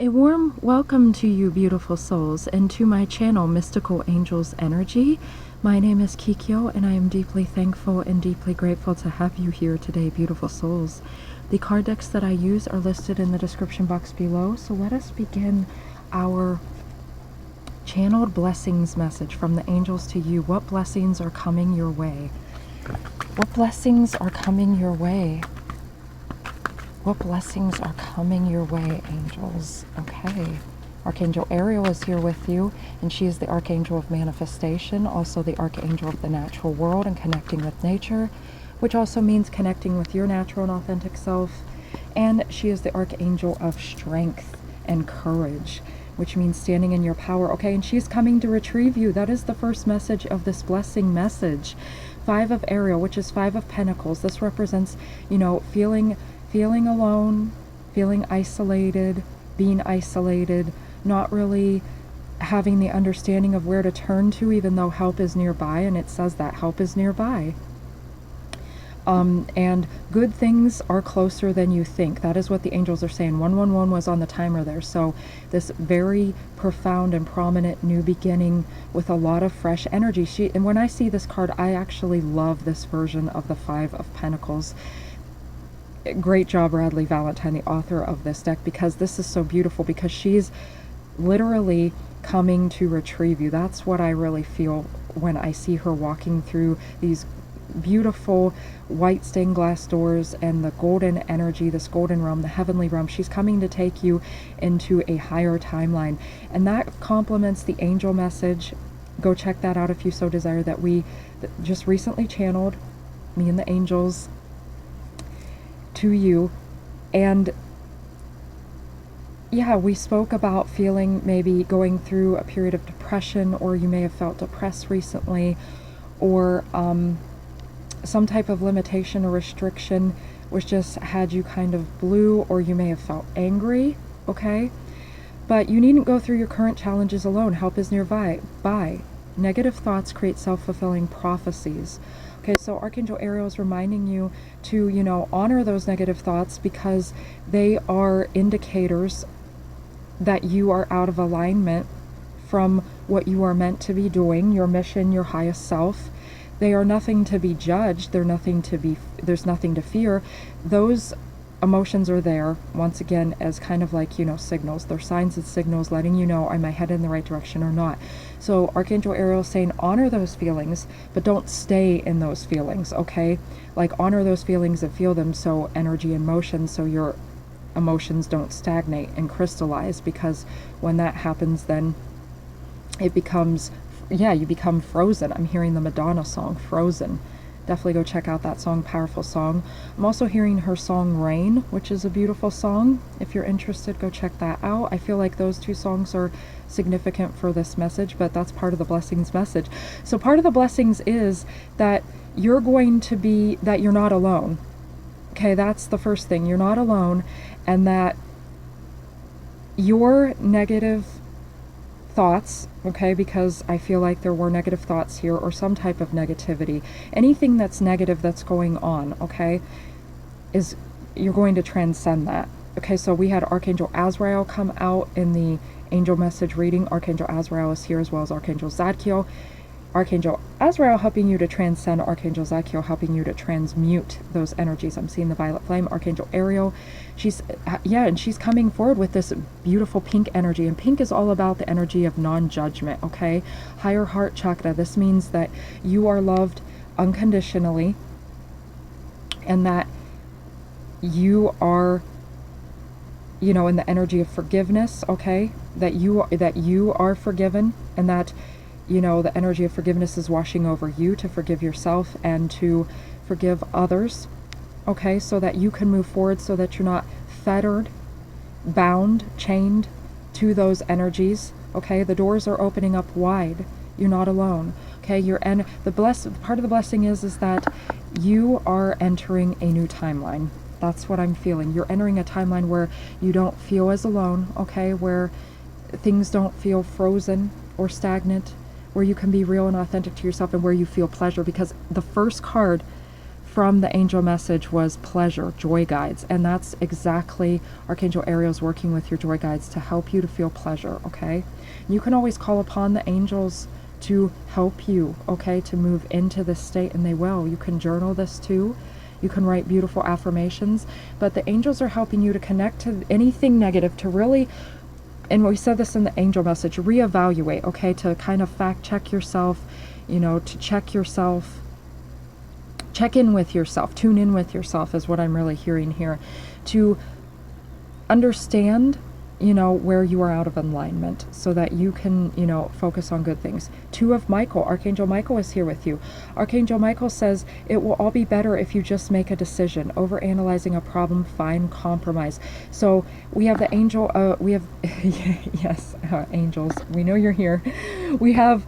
A warm welcome to you, beautiful souls, and to my channel, Mystical Angels Energy. My name is Kikyo, and I am deeply thankful and deeply grateful to have you here today, beautiful souls. The card decks that I use are listed in the description box below, so let us begin our channeled blessings message from the angels to you. What blessings are coming your way? What blessings are coming your way? What blessings are coming your way, angels? Okay. Archangel Ariel is here with you, and she is the Archangel of Manifestation, also the Archangel of the natural world and connecting with nature, which also means connecting with your natural and authentic self. And she is the Archangel of Strength and Courage, which means standing in your power. Okay, and she's coming to retrieve you. That is the first message of this blessing message. 5 of Ariel, which is 5 of Pentacles. This represents, feeling alone, feeling isolated, being isolated, not really having the understanding of where to turn to, even though help is nearby, and it says that help is nearby. And good things are closer than you think. That is what the angels are saying. 111 was on the timer there. So this very profound and prominent new beginning with a lot of fresh energy. And when I see this card, I actually love this version of the 5 of Pentacles. Great job, Radleigh Valentine, the author of this deck, because this is so beautiful, because she's literally coming to retrieve you. That's what I really feel when I see her walking through these beautiful white stained glass doors and the golden energy, this golden realm, the heavenly realm. She's coming to take you into a higher timeline, and that complements the angel message. Go check that out if you so desire, that we just recently channeled, me and the angels, to you. And yeah, we spoke about feeling, maybe going through a period of depression, or you may have felt depressed recently, or some type of limitation or restriction which just had you kind of blue, or you may have felt angry. Okay, but you needn't go through your current challenges alone. Help is nearby. Negative thoughts create self-fulfilling prophecies. Okay, so Archangel Ariel is reminding you to, honor those negative thoughts, because they are indicators that you are out of alignment from what you are meant to be doing, your mission, your highest self. They are nothing to be judged. There's nothing to fear. Those emotions are there, once again, as kind of like, signals. They're signs and signals letting you know, am I headed in the right direction or not? So Archangel Ariel is saying, honor those feelings, but don't stay in those feelings, okay? Like, honor those feelings and feel them, so energy and motion, so your emotions don't stagnate and crystallize, because when that happens, then it becomes, you become frozen. I'm hearing the Madonna song, Frozen. Definitely go check out that song, powerful song. I'm also hearing her song Rain, which is a beautiful song. If you're interested, go check that out. I feel like those 2 songs are significant for this message, but that's part of the blessings message. So part of the blessings is that you're not alone. Okay, that's the first thing. You're not alone, and that your negative thoughts, okay, because I feel like there were negative thoughts here, or some type of negativity, anything that's negative that's going on, okay, you're going to transcend that. Okay, so we had Archangel Azrael come out in the angel message reading. Archangel Azrael is here, as well as Archangel Zadkiel. Archangel Azrael helping you to transcend, Archangel Zadkiel helping you to transmute those energies. I'm seeing the violet flame. Archangel Ariel, she's coming forward with this beautiful pink energy, and pink is all about the energy of non-judgment, okay? Higher heart chakra. This means that you are loved unconditionally, and that you are, in the energy of forgiveness, okay? That you are forgiven, and that the energy of forgiveness is washing over you to forgive yourself and to forgive others, okay, so that you can move forward, so that you're not fettered, bound, chained to those energies, okay? The doors are opening up wide. You're not alone, okay? Part of the blessing is that you are entering a new timeline. That's what I'm feeling. You're entering a timeline where you don't feel as alone, okay? Where things don't feel frozen or stagnant, where you can be real and authentic to yourself, and where you feel pleasure, because the first card from the angel message was pleasure, joy guides, and that's exactly Archangel Ariel's working with your joy guides to help you to feel pleasure, okay? You can always call upon the angels to help you, okay, to move into this state, and they will. You can journal this too. You can write beautiful affirmations, but the angels are helping you to connect to anything negative, to really, and we said this in the angel message, reevaluate, okay, to kind of fact check yourself, to check yourself, check in with yourself, tune in with yourself is what I'm really hearing here, to understand, where you are out of alignment so that you can, focus on good things. 2 of Michael, Archangel Michael is here with you. Archangel Michael says, it will all be better if you just make a decision. Overanalyzing a problem, find compromise. So we have the angel, we have, yes, angels, we know you're here. We have,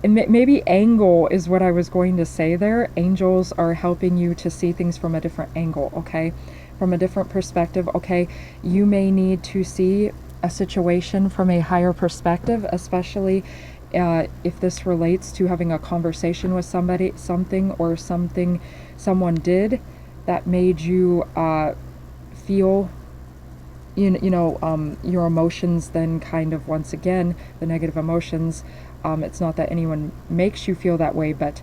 maybe angle is what I was going to say there. Angels are helping you to see things from a different angle, okay? From a different perspective, okay? You may need to see a situation from a higher perspective, especially if this relates to having a conversation with somebody, something someone did that made you feel, your emotions then kind of, once again, the negative emotions. It's not that anyone makes you feel that way, but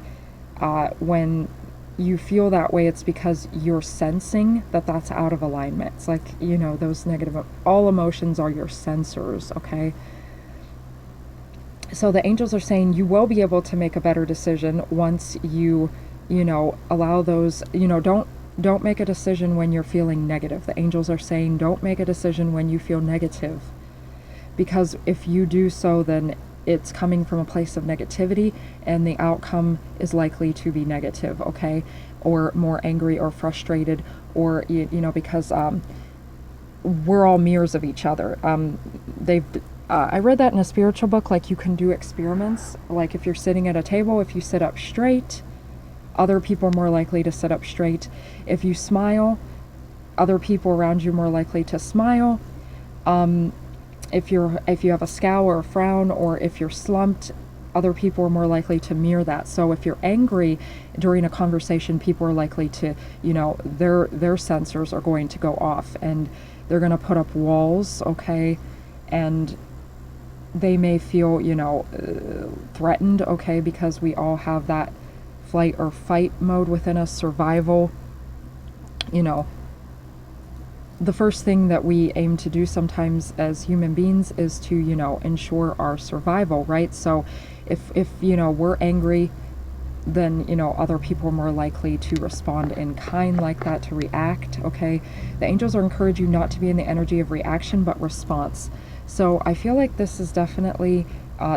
when you feel that way, it's because you're sensing that that's out of alignment. It's like, those negative, all emotions are your sensors, okay? So the angels are saying you will be able to make a better decision once you, allow those, don't make a decision when you're feeling negative. The angels are saying don't make a decision when you feel negative, because if you do so, then it's coming from a place of negativity, and the outcome is likely to be negative, okay? Or more angry or frustrated, or, because we're all mirrors of each other. I read that in a spiritual book, like you can do experiments, like if you're sitting at a table, if you sit up straight, other people are more likely to sit up straight. If you smile, other people around you are more likely to smile. If you have a scowl or a frown, or if you're slumped, other people are more likely to mirror that. So if you're angry during a conversation, people are likely to, their sensors are going to go off, and they're going to put up walls, okay? And they may feel, threatened, okay? Because we all have that flight or fight mode within us, survival, the first thing that we aim to do sometimes as human beings is to, ensure our survival, right? So if we're angry, then, other people are more likely to respond in kind like that, to react, okay? The angels are encouraging you not to be in the energy of reaction, but response. So I feel like this is definitely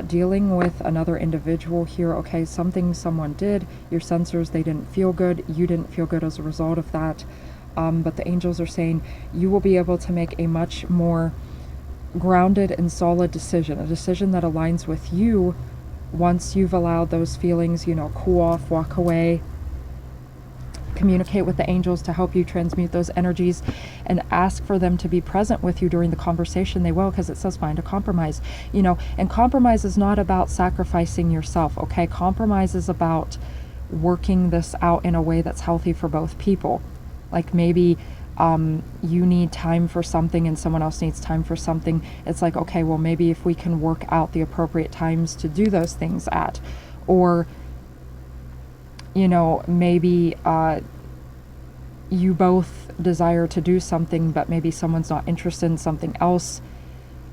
dealing with another individual here, okay? Something someone did, your sensors, they didn't feel good, you didn't feel good as a result of that. But the angels are saying you will be able to make a much more grounded and solid decision, a decision that aligns with you once you've allowed those feelings, cool off, walk away, communicate with the angels to help you transmute those energies, and ask for them to be present with you during the conversation. They will, because it says find a compromise, and compromise is not about sacrificing yourself, okay? Compromise is about working this out in a way that's healthy for both people. Like maybe you need time for something and someone else needs time for something. It's like, okay, well, maybe if we can work out the appropriate times to do those things at, or, maybe you both desire to do something, but maybe someone's not interested in something else.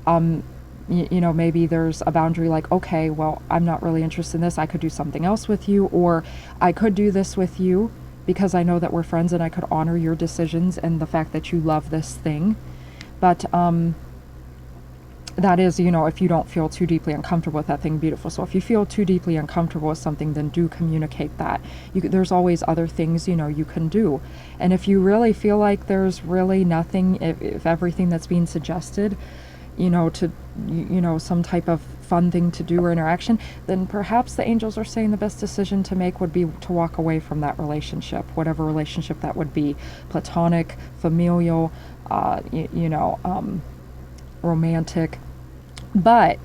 Maybe there's a boundary like, okay, well, I'm not really interested in this. I could do something else with you, or I could do this with you because I know that we're friends and I could honor your decisions and the fact that you love this thing. But that is, if you don't feel too deeply uncomfortable with that thing, beautiful. So if you feel too deeply uncomfortable with something, then do communicate that. There's always other things, you can do. And if you really feel like there's really nothing, if everything that's being suggested, some type of fun thing to do or interaction, then perhaps the angels are saying the best decision to make would be to walk away from that relationship, whatever relationship that would be, platonic, familial, romantic. But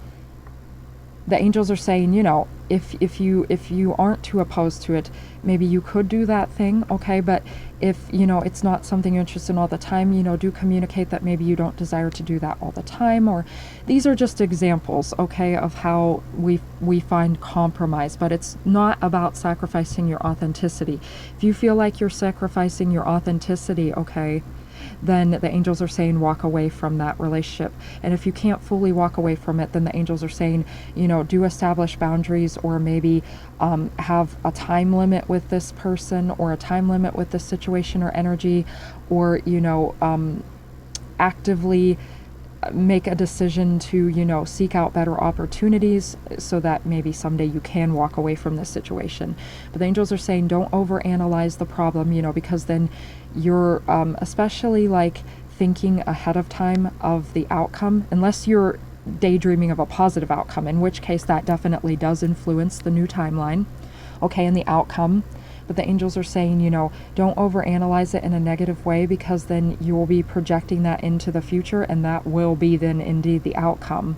the angels are saying, you know, if you aren't too opposed to it, maybe you could do that thing, okay? But if, you know, it's not something you're interested in all the time, you know, do communicate that maybe you don't desire to do that all the time. Or these are just examples, okay, of how we find compromise. But it's not about sacrificing your authenticity. If you feel like you're sacrificing your authenticity, okay, then the angels are saying walk away from that relationship. And if you can't fully walk away from it, then the angels are saying, you know, do establish boundaries, or maybe have a time limit with this person, or a time limit with this situation or energy, or, you know, actively make a decision to, you know, seek out better opportunities so that maybe someday you can walk away from this situation. But the angels are saying don't overanalyze the problem, you know, because then you're especially like thinking ahead of time of the outcome, unless you're daydreaming of a positive outcome, in which case that definitely does influence the new timeline, okay, and the outcome. But the angels are saying, you know, don't overanalyze it in a negative way, because then you will be projecting that into the future, and that will be then indeed the outcome.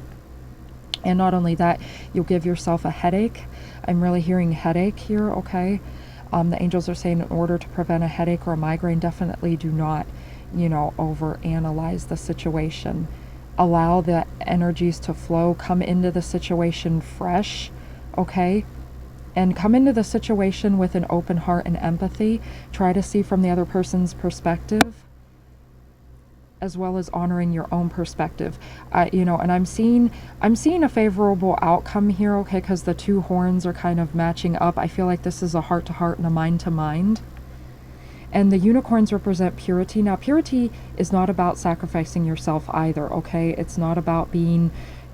And not only that, you'll give yourself a headache. I'm really hearing headache here, okay? The angels are saying in order to prevent a headache or a migraine, definitely do not, you know, overanalyze the situation. Allow the energies to flow. Come into the situation fresh, okay? And come into the situation with an open heart and empathy. Try to see from the other person's perspective, as well as honoring your own perspective. You know, and I'm seeing a favorable outcome here, okay, because the two horns are kind of matching up. I feel like this is a heart to heart and a mind to mind. And the unicorns represent purity. Now, purity is not about sacrificing yourself either, okay? It's not about being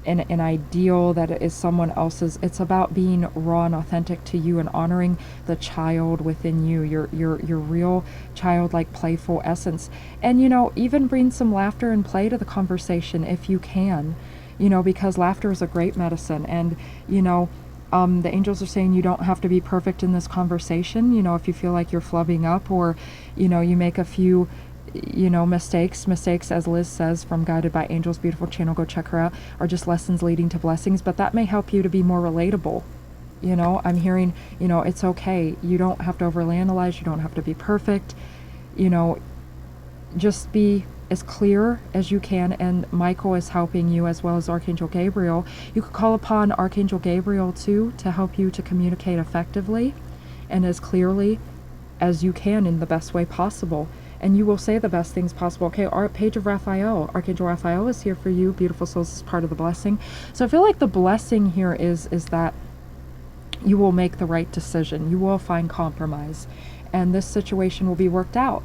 an ideal that is someone else's. It's about being raw and authentic to you, and honoring the child within you, your real childlike playful essence. And, you know, even bring some laughter and play to the conversation if you can, you know, because laughter is a great medicine. And, you know, the angels are saying you don't have to be perfect in this conversation. You know, if you feel like you're flubbing up, or, you know, you make a few, you know, mistakes, as Liz says from Guided by Angels, beautiful channel, go check her out, are just lessons leading to blessings. But that may help you to be more relatable. You know, I'm hearing, you know, it's okay. You don't have to overanalyze. You don't have to be perfect. You know, just be as clear as you can. And Michael is helping you, as well as Archangel Gabriel. You could call upon Archangel Gabriel too to help you to communicate effectively and as clearly as you can in the best way possible. And you will say the best things possible. Okay, our Page of Raphael, Archangel Raphael is here for you. Beautiful souls is part of the blessing. So I feel like the blessing here is that you will make the right decision. You will find compromise. And this situation will be worked out.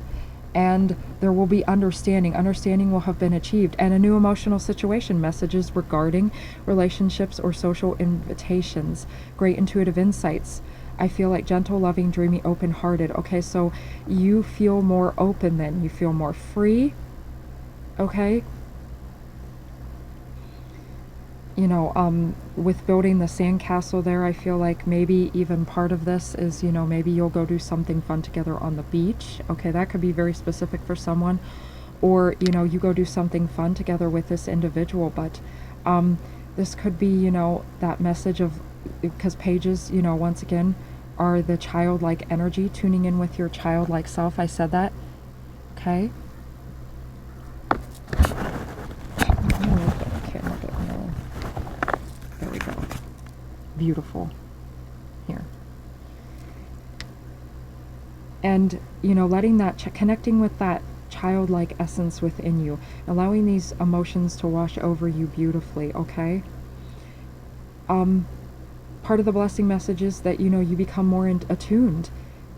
And there will be understanding. Understanding will have been achieved. And a new emotional situation, messages regarding relationships or social invitations, great intuitive insights. I feel like gentle, loving, dreamy, open-hearted. Okay, so you feel more open then. You feel more free. Okay? You know, with building the sandcastle there, I feel like maybe even part of this is, you know, maybe you'll go do something fun together on the beach. Okay, that could be very specific for someone. Or, you know, you go do something fun together with this individual. But this could be, you know, that message of, because pages, you know, once again, are the childlike energy, tuning in with your childlike self. I said that. Okay. There we go. Beautiful. Here. And, you know, letting that, connecting with that childlike essence within you, allowing these emotions to wash over you beautifully, okay? Part of the blessing message is that, you know, you become more attuned,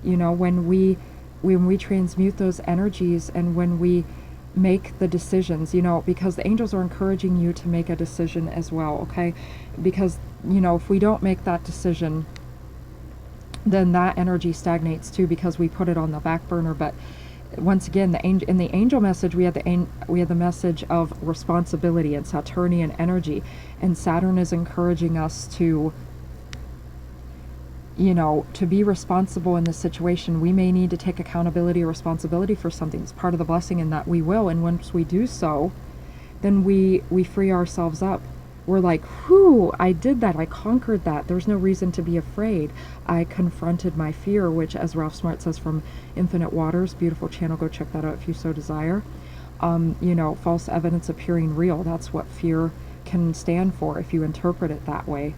you know, when we transmute those energies, and when we make the decisions, you know, because the angels are encouraging you to make a decision as well, okay? Because, you know, if we don't make that decision, then that energy stagnates too, because we put it on the back burner. But once again, in the angel message, we had the message of responsibility and Saturnian energy, and Saturn is encouraging us to, you know, to be responsible in this situation. We may need to take accountability or responsibility for something. It's part of the blessing, in that we will. And once we do so, then we free ourselves up we're like, whew, I did that, I conquered that, there's no reason to be afraid. I confronted my fear, which, as Ralph Smart says from Infinite Waters, beautiful channel, go check that out if you so desire. You know, false evidence appearing real, that's what fear can stand for if you interpret it that way.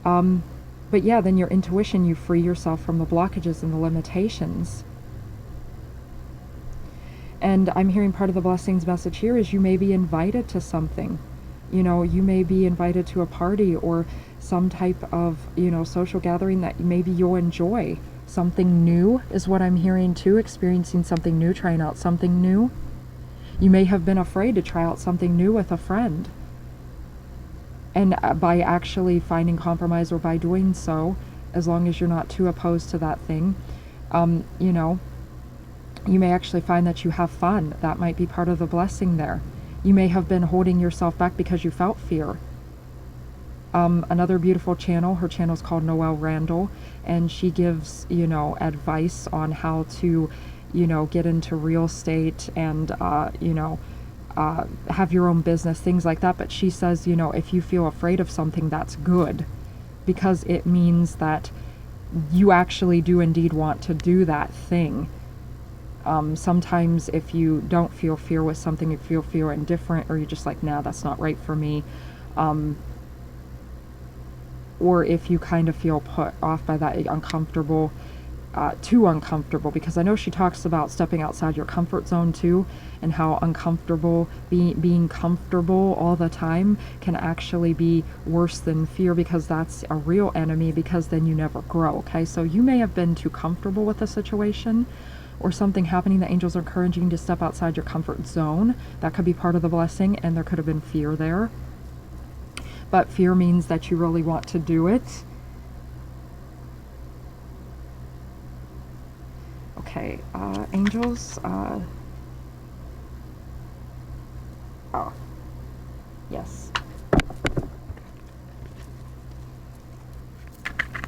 But yeah, then your intuition, you free yourself from the blockages and the limitations. And I'm hearing part of the blessings message here is you may be invited to something. You know, you may be invited to a party or some type of, you know, social gathering that maybe you'll enjoy. Something new is what I'm hearing too, experiencing something new, trying out something new. You may have been afraid to try out something new with a friend. And by actually finding compromise, or by doing so, as long as you're not too opposed to that thing, you know, you may actually find that you have fun. That might be part of the blessing there. You may have been holding yourself back because you felt fear. Another beautiful channel, her channel is called Noelle Randall, and she gives, you know, advice on how to, you know, get into real estate and, you know, have your own business, things like that. But she says, you know, if you feel afraid of something, that's good, because it means that you actually do indeed want to do that thing. Sometimes if you don't feel fear with something, you feel indifferent, or you're just like, nah, that's not right for me. Or if you kind of feel put off by that, uncomfortable, too uncomfortable, because I know she talks about stepping outside your comfort zone too, and how uncomfortable, being comfortable all the time can actually be worse than fear, because that's a real enemy, because then you never grow. Okay, so you may have been too comfortable with a situation or something happening. The angels are encouraging you to step outside your comfort zone. That could be part of the blessing, and there could have been fear there. But fear means that you really want to do it. Okay, angels, oh, yes.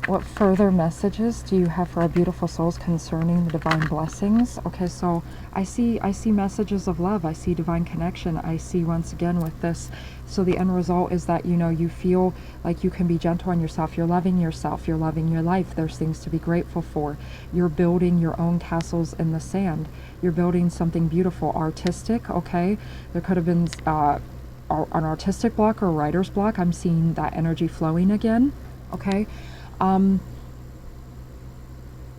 What further messages do you have for our beautiful souls concerning the divine blessings? Okay, so I see messages of love. I see divine connection. I see, once again, with this, so the end result is that, you know, you feel like you can be gentle on yourself. You're loving yourself. You're loving your life. There's things to be grateful for. You're building your own castles in the sand. You're building something beautiful, artistic, okay? There could have been an artistic block or a writer's block. I'm seeing that energy flowing again, okay?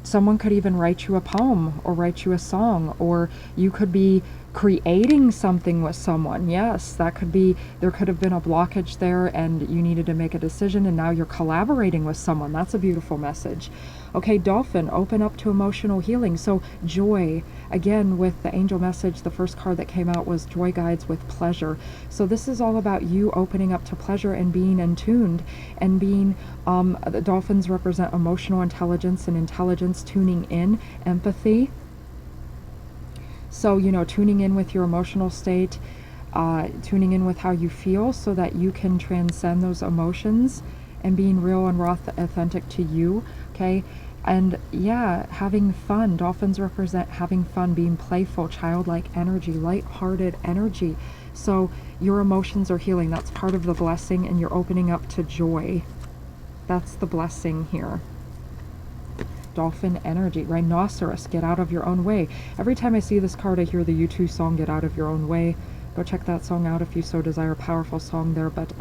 Someone could even write you a poem or write you a song, or you could be creating something with someone. Yes, that could be, there could have been a blockage there and you needed to make a decision, and now you're collaborating with someone. That's a beautiful message. Okay, Dolphin, open up to emotional healing. So joy, again, with the angel message, the first card that came out was joy guides with pleasure. So this is all about you opening up to pleasure and being in tuned and being, the dolphins represent emotional intelligence and intelligence, tuning in, empathy. So, you know, tuning in with your emotional state, tuning in with how you feel, so that you can transcend those emotions and being real and raw, authentic to you, okay? And yeah, having fun. Dolphins represent having fun, being playful, childlike energy, light-hearted energy. So your emotions are healing. That's part of the blessing, and you're opening up to joy. That's the blessing here. Dolphin energy. Rhinoceros, get out of your own way. Every time I see this card, I hear the U2 song, Get Out of Your Own Way. Go check that song out if you so desire. Powerful song there. But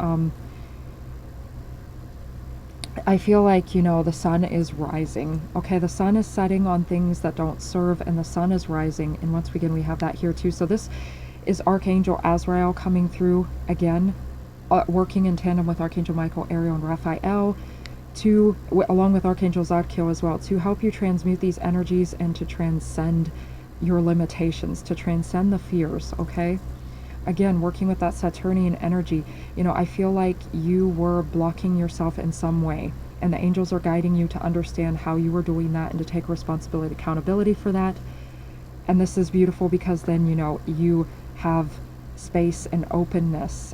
I feel like, you know, the sun is rising. Okay, the sun is setting on things that don't serve, and the sun is rising. And once again, we have that here too. So this is Archangel Azrael coming through again, working in tandem with Archangel Michael, Ariel, and Raphael, to, along with Archangel Zadkiel as well, to help you transmute these energies and to transcend your limitations, to transcend the fears, okay? Again, working with that Saturnian energy, you know, I feel like you were blocking yourself in some way, and the angels are guiding you to understand how you were doing that and to take responsibility, accountability for that. And this is beautiful, because then, you know, you have space and openness.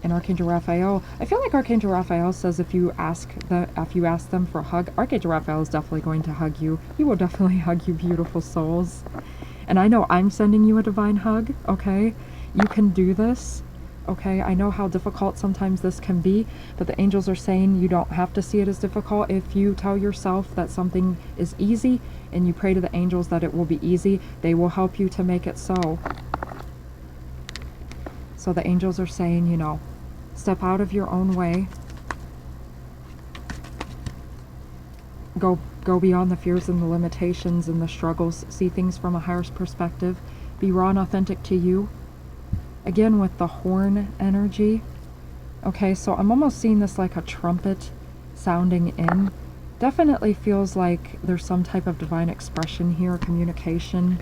And Archangel Raphael, I feel like Archangel Raphael says if you ask them for a hug, Archangel Raphael is definitely going to hug you. He will definitely hug you, beautiful souls. And I know I'm sending you a divine hug, okay? You can do this. Okay, I know how difficult sometimes this can be, but the angels are saying you don't have to see it as difficult. If you tell yourself that something is easy and you pray to the angels that it will be easy, they will help you to make it so. So the angels are saying, you know, step out of your own way. Go beyond the fears and the limitations and the struggles. See things from a higher perspective. Be raw and authentic to you. Again, with the horn energy. Okay, so I'm almost seeing this like a trumpet sounding in. Definitely feels like there's some type of divine expression here, communication.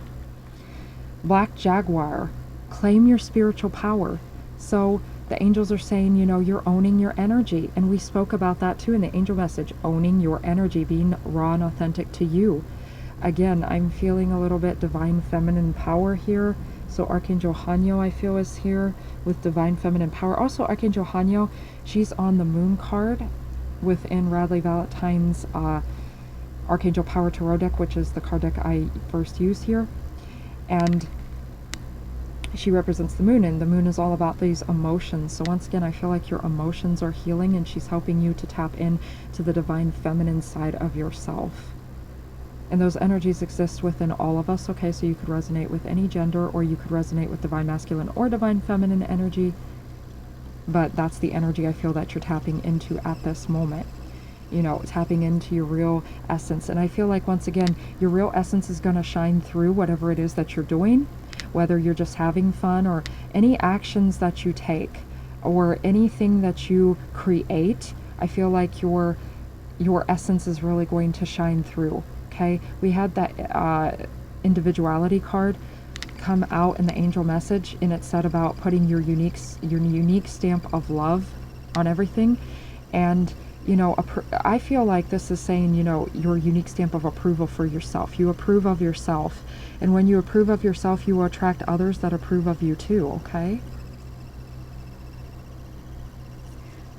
Black Jaguar. Claim your spiritual power. So the angels are saying, you know, you're owning your energy. And we spoke about that too in the angel message. Owning your energy, being raw and authentic to you. Again, I'm feeling a little bit divine feminine power here. So Archangel Hanyo, I feel, is here with divine feminine power. Also, Archangel Hanyo, she's on the moon card within Radleigh Valentine's Archangel Power Tarot deck, which is the card deck I first used here. And she represents the moon, and the moon is all about these emotions. So once again, I feel like your emotions are healing, and she's helping you to tap in to the divine feminine side of yourself. And those energies exist within all of us, okay? So you could resonate with any gender, or you could resonate with divine masculine or divine feminine energy. But that's the energy I feel that you're tapping into at this moment. You know, tapping into your real essence. And I feel like, once again, your real essence is going to shine through whatever it is that you're doing, whether you're just having fun or any actions that you take or anything that you create. I feel like your essence is really going to shine through. Okay, we had that individuality card come out in the angel message, and it said about putting your unique stamp of love on everything. And you know, I feel like this is saying, you know, your unique stamp of approval for yourself. You approve of yourself, and when you approve of yourself, you will attract others that approve of you too. Okay.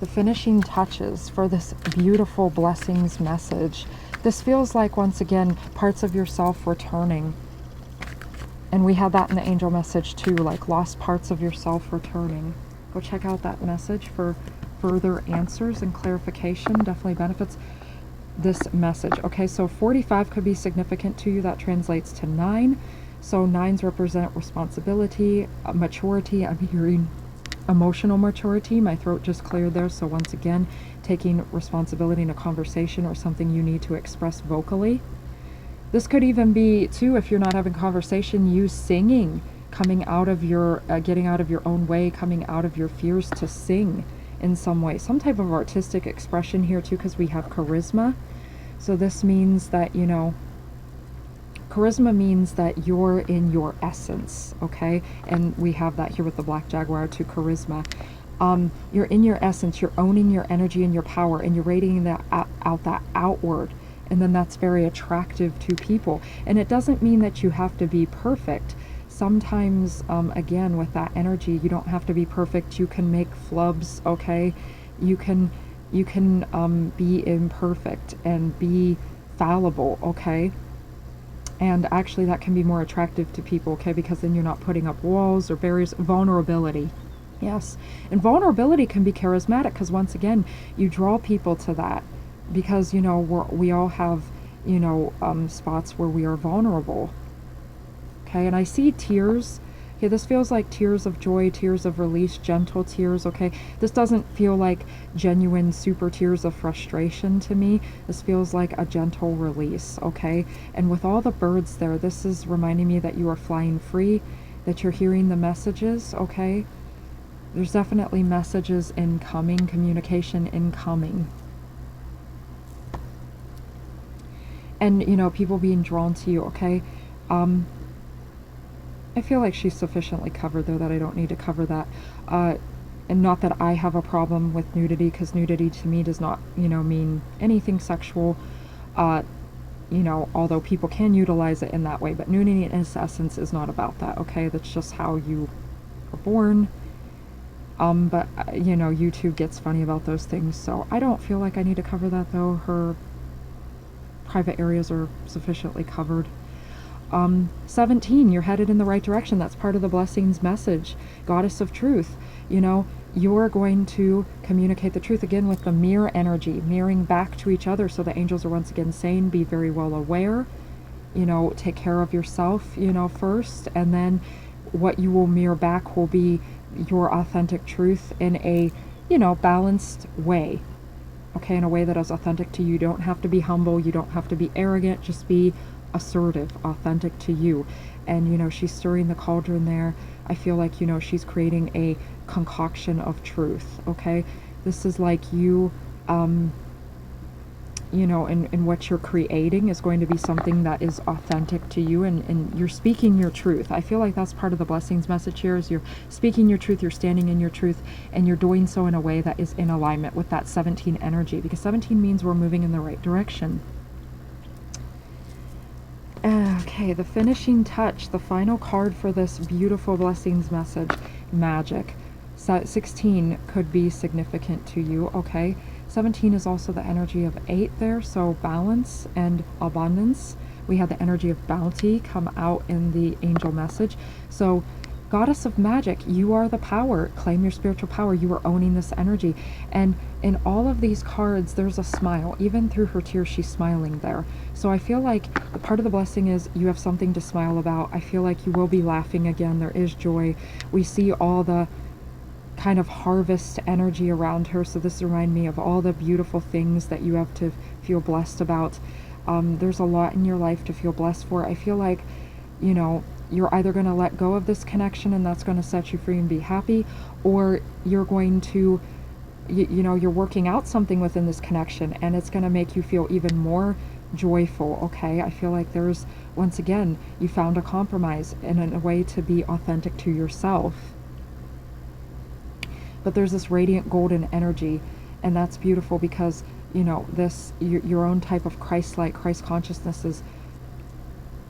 The finishing touches for this beautiful blessings message. This feels like, once again, parts of yourself returning. And we had that in the angel message too, like lost parts of yourself returning. Go check out that message for further answers and clarification. Definitely benefits this message. Okay, so 45 could be significant to you. That translates to 9. So 9s represent responsibility, maturity. I'm hearing emotional maturity. My throat just cleared there. So once again, taking responsibility in a conversation or something you need to express vocally. This could even be too, if you're not having conversation, you singing, coming out of your getting out of your own way, coming out of your fears to sing in some way, some type of artistic expression here too, because we have charisma. So this means that, you know, charisma means that you're in your essence. Okay, and we have that here with the Black Jaguar to charisma. You're in your essence, you're owning your energy and your power, and you're radiating that out that outward. And then that's very attractive to people. And it doesn't mean that you have to be perfect. Sometimes, again, with that energy, you don't have to be perfect. You can make flubs, okay? You can be imperfect and be fallible, okay? And actually that can be more attractive to people, okay? Because then you're not putting up walls or barriers. Vulnerability. Yes. And vulnerability can be charismatic, because once again, you draw people to that. Because, you know, we all have, you know, spots where we are vulnerable. Okay, and I see tears. Okay, this feels like tears of joy, tears of release, gentle tears, okay? This doesn't feel like genuine super tears of frustration to me. This feels like a gentle release, okay? And with all the birds there, this is reminding me that you are flying free, that you're hearing the messages, okay? There's definitely messages incoming, communication incoming. And, you know, people being drawn to you, okay? I feel like she's sufficiently covered, though, that I don't need to cover that. And not that I have a problem with nudity, because nudity to me does not, you know, mean anything sexual. You know, although people can utilize it in that way. But nudity in its essence is not about that, okay? That's just how you are born. But, you know, YouTube gets funny about those things. So I don't feel like I need to cover that, though. Her private areas are sufficiently covered. 17, you're headed in the right direction. That's part of the blessings message. Goddess of truth, you know, you're going to communicate the truth again with the mirror energy, mirroring back to each other. So the angels are once again saying, be very well aware, you know, take care of yourself, you know, first, and then what you will mirror back will be your authentic truth in a, you know, balanced way. Okay, in a way that is authentic to you. You don't have to be humble, you don't have to be arrogant, just be assertive, authentic to you. And, you know, she's stirring the cauldron there. I feel like, you know, she's creating a concoction of truth, okay? This is like you, you know, and what you're creating is going to be something that is authentic to you, and you're speaking your truth. I feel like that's part of the blessings message here, is you're speaking your truth, you're standing in your truth, and you're doing so in a way that is in alignment with that 17 energy, because 17 means we're moving in the right direction. Okay, the finishing touch, the final card for this beautiful blessings message, magic. 16 could be significant to you, okay? 17 is also the energy of 8 there, so balance and abundance. We had the energy of bounty come out in the angel message. So, goddess of magic, you are the power. Claim your spiritual power. You are owning this energy. And in all of these cards, there's a smile. Even through her tears, she's smiling there. So I feel like the part of the blessing is you have something to smile about. I feel like you will be laughing again. There is joy. We see all the kind of harvest energy around her, so this reminds me of all the beautiful things that you have to feel blessed about. There's a lot in your life to feel blessed for. I feel like, you know, you're either going to let go of this connection and that's going to set you free and be happy, or you're going to, you know, you're working out something within this connection and it's going to make you feel even more joyful, okay? I feel like there's, once again, you found a compromise and a way to be authentic to yourself. But there's this radiant golden energy, and that's beautiful because, you know, this, your own type of Christ-like, Christ consciousness is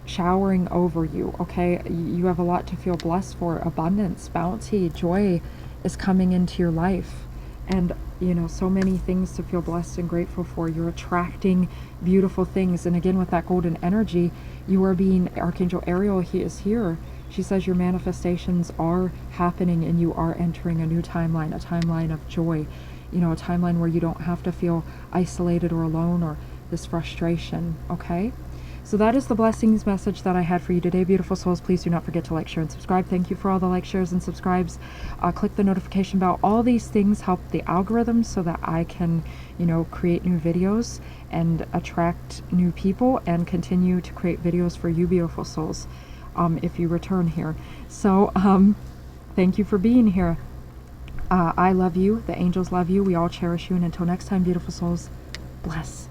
showering over you, okay? You have a lot to feel blessed for. Abundance, bounty, joy is coming into your life. And, you know, so many things to feel blessed and grateful for. You're attracting beautiful things. And again, with that golden energy, you are being, Archangel Ariel, he is here. She says your manifestations are happening and you are entering a new timeline, a timeline of joy, you know, a timeline where you don't have to feel isolated or alone or this frustration, okay? So that is the blessings message that I had for you today, beautiful souls. Please do not forget to like, share, and subscribe. Thank you for all the likes, shares, and subscribes. Click the notification bell. All these things help the algorithm so that I can, you know, create new videos and attract new people and continue to create videos for you, beautiful souls. If you return here. So, thank you for being here. I love you. The angels love you. We all cherish you. And until next time, beautiful souls, bless.